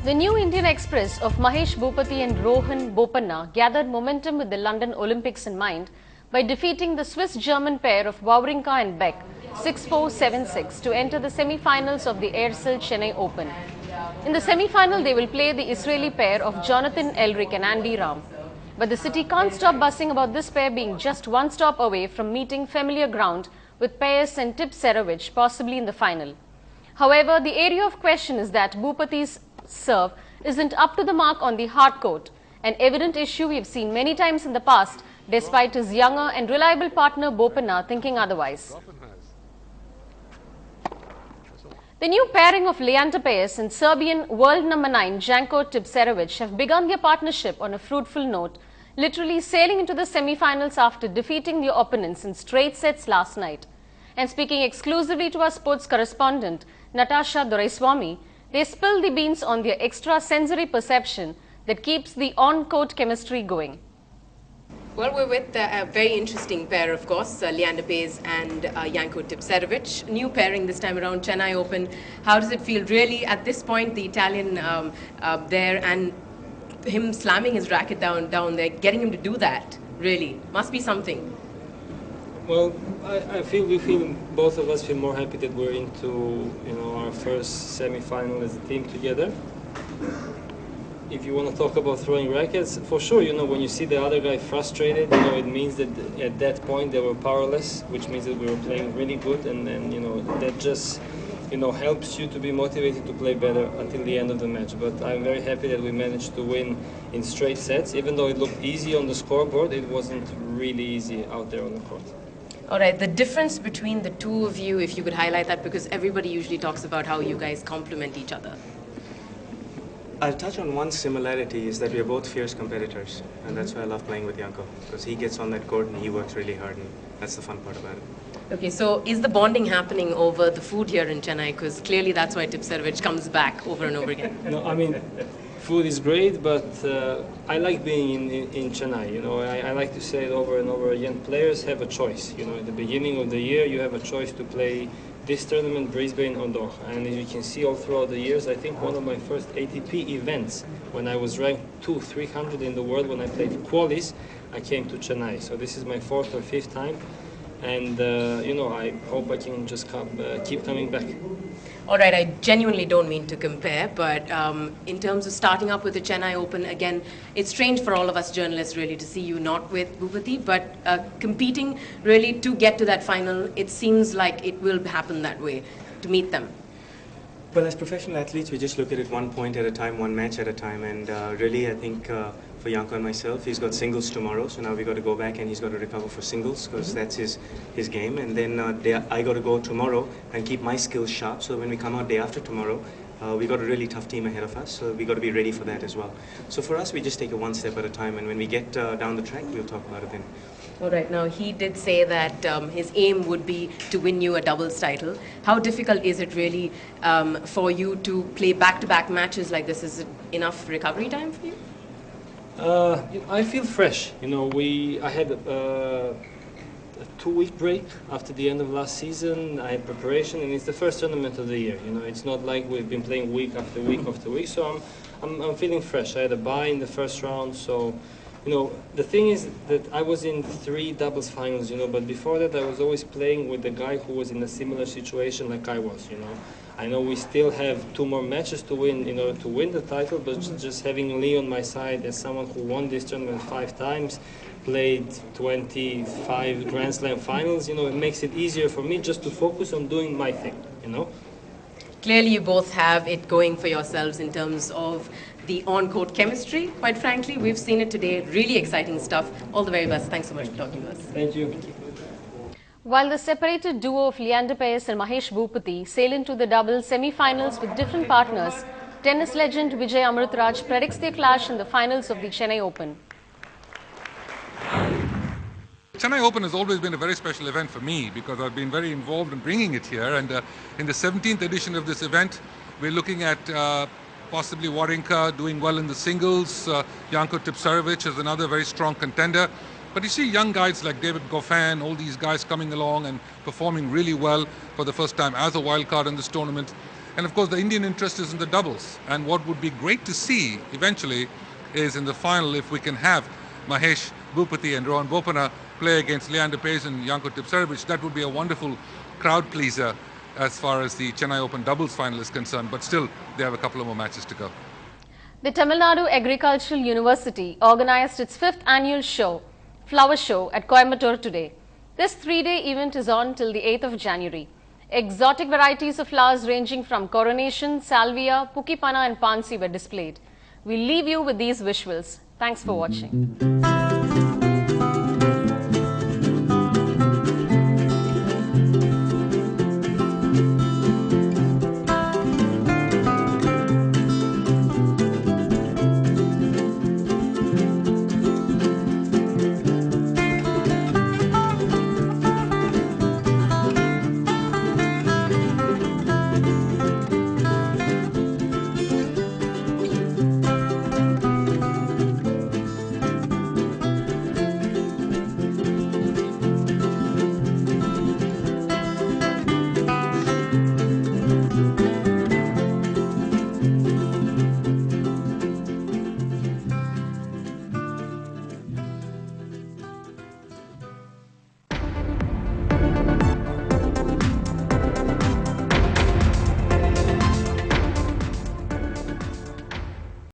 The new Indian Express of Mahesh Bhupati and Rohan Bopanna gathered momentum with the London Olympics in mind by defeating the Swiss-German pair of Wawrinka and Beck 6-4, 7-6 to enter the semi-finals of the Aircel Chennai Open. In the semi-final, they will play the Israeli pair of Jonathan Elric and Andy Ram. But the city can't stop buzzing about this pair being just one stop away from meeting familiar ground with Payas and Tipsarevic possibly in the final. However, the area of question is that Bhupati's serve isn't up to the mark on the hard court, an evident issue we have seen many times in the past, despite his younger and reliable partner Bopanna thinking otherwise. The new pairing of Leander Paes and Serbian world number 9 Janko Tipsarevic have begun their partnership on a fruitful note, literally sailing into the semi-finals after defeating their opponents in straight sets last night. And speaking exclusively to our sports correspondent Natasha Doraiswamy, they spill the beans on their extra-sensory perception that keeps the on-court chemistry going. Well, we're with a very interesting pair, of course, Leander Paes and Janko Tipsarevic. New pairing this time around, Chennai Open. How does it feel really at this point, the Italian there and him slamming his racket down there, getting him to do that, really, must be something. Well, both of us feel more happy that we're into our first semi-final as a team together. If you want to talk about throwing rackets, for sure, when you see the other guy frustrated, it means that at that point they were powerless, which means that we were playing really good, and that just helps you to be motivated to play better until the end of the match. But I'm very happy that we managed to win in straight sets. Even though it looked easy on the scoreboard, it wasn't really easy out there on the court. All right, the difference between the two of you, if you could highlight that, because everybody usually talks about how you guys complement each other. I'll touch on one similarity, is that we are both fierce competitors, and that's why I love playing with Janko, because he gets on that court and he works really hard, and that's the fun part about it. Okay, so is the bonding happening over the food here in Chennai? Because clearly that's why Tipsarevic comes back over and over again. No, I mean, food is great, but I like being in Chennai. I like to say it over and over again. Players have a choice. At the beginning of the year, you have a choice to play this tournament, Brisbane or Doha. And as you can see all throughout the years, I think one of my first ATP events, when I was ranked 300 in the world, when I played qualis, I came to Chennai. So this is my 4th or 5th time. And, I hope I can just keep coming back. All right, I genuinely don't mean to compare, but in terms of starting up with the Chennai Open, again, it's strange for all of us journalists really to see you not with Bhupati, but competing really to get to that final, it seems like it will happen that way, to meet them. Well, as professional athletes, we just look at it one point at a time, one match at a time, and really I think for Janko and myself, he's got singles tomorrow, so now we got to go back and he's got to recover for singles, because that's his game, and then I got to go tomorrow and keep my skills sharp, so when we come out day after tomorrow, we got a really tough team ahead of us, so we got to be ready for that as well. So for us, we just take it one step at a time, and when we get down the track, we'll talk about it then. All right, now he did say that his aim would be to win you a doubles title. How difficult is it really for you to play back-to-back matches like this? Is it enough recovery time for you? I feel fresh. I had a 2-week break after the end of last season. I had preparation, and it's the first tournament of the year. It's not like we've been playing week after week after week. So I'm feeling fresh. I had a bye in the first round, so. The thing is that I was in 3 doubles finals, but before that I was always playing with the guy who was in a similar situation like I was, I know we still have 2 more matches to win in order to win the title, but just having Lee on my side as someone who won this tournament 5 times, played 25 Grand Slam finals, it makes it easier for me just to focus on doing my thing, Clearly you both have it going for yourselves in terms of the on-court chemistry. Quite frankly, we've seen it today. Really exciting stuff. All the very best. Thanks so much for talking to us. Thank you. Thank you. While the separated duo of Leander Paes and Mahesh Bhupati sail into the doubles semi-finals with different partners, tennis legend Vijay Amritraj predicts their clash in the finals of the Chennai Open. Chennai Open has always been a very special event for me because I've been very involved in bringing it here, and in the 17th edition of this event we're looking at possibly Wawrinka doing well in the singles. Janko Tipsarevic is another very strong contender. But you see young guys like David Goffin, all these guys coming along and performing really well for the first time as a wild card in this tournament. And of course, the Indian interest is in the doubles. And what would be great to see eventually is in the final, if we can have Mahesh Bhupati and Rohan Bopanna play against Leander Paes and Janko Tipsarevic. That would be a wonderful crowd pleaser as far as the Chennai Open doubles final is concerned. But still, they have a couple of more matches to go. The Tamil Nadu Agricultural University organized its 5th annual Flower Show at Coimbatore today. This 3-day event is on till the 8th of January. Exotic varieties of flowers ranging from coronation, salvia, pukipana and pansi were displayed. We leave you with these visuals. Thanks for watching.